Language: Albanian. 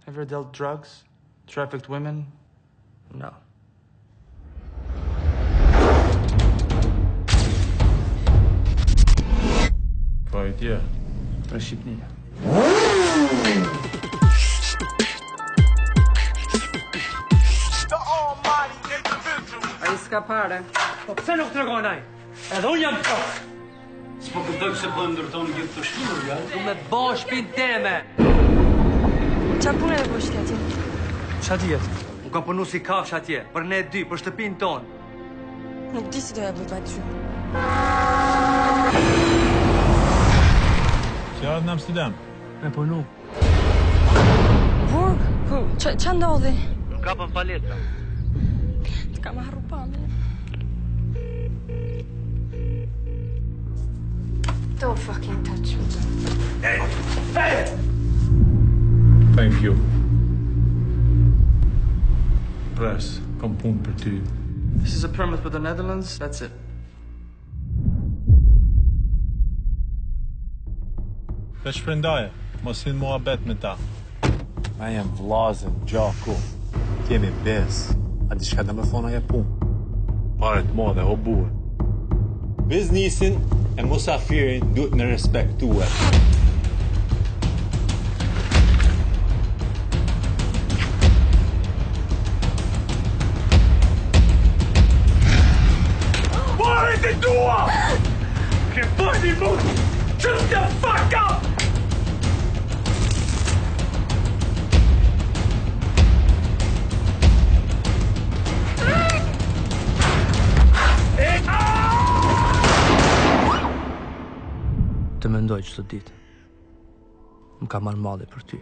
Ever dealt drugs? Trafficked women? No. Po e tje? Për Shqipni. Ai s'ka pare. Po pse nuk tregon ai? Edhe unë jam kos. S'po kuptoj pse po ndërton gjithë të shpinur, ja? Du me bo shpinë teme. Qa pune dhe bështi atje? Qa tjetë? Unë kam punu si kafsh atje, për ne dy, për shtëpinë tonë. Nuk di si doja bëjt aty. Që ardhë në Amsterdam? Me punu. Burg? Po, qa ndodhi? Nuk kapën paleta. Të kam harru pame. Don't fucking touch me. Hey! Thank you. Pres, kam punë për ty. This is a permit for the Netherlands, that's it. Të shprendaje, mos hin mua bet me ta. Ma jem vlazën, gjaku. Kemi bes. A di shka dhe me thona e punë. Paret mo dhe o buë. Biznisin e musafirin duhet në respektue. Marit e tua! Ke bëni mu! Shut the fuck up! Të mendoj çdo ditë. Më ka marrë malli për ty.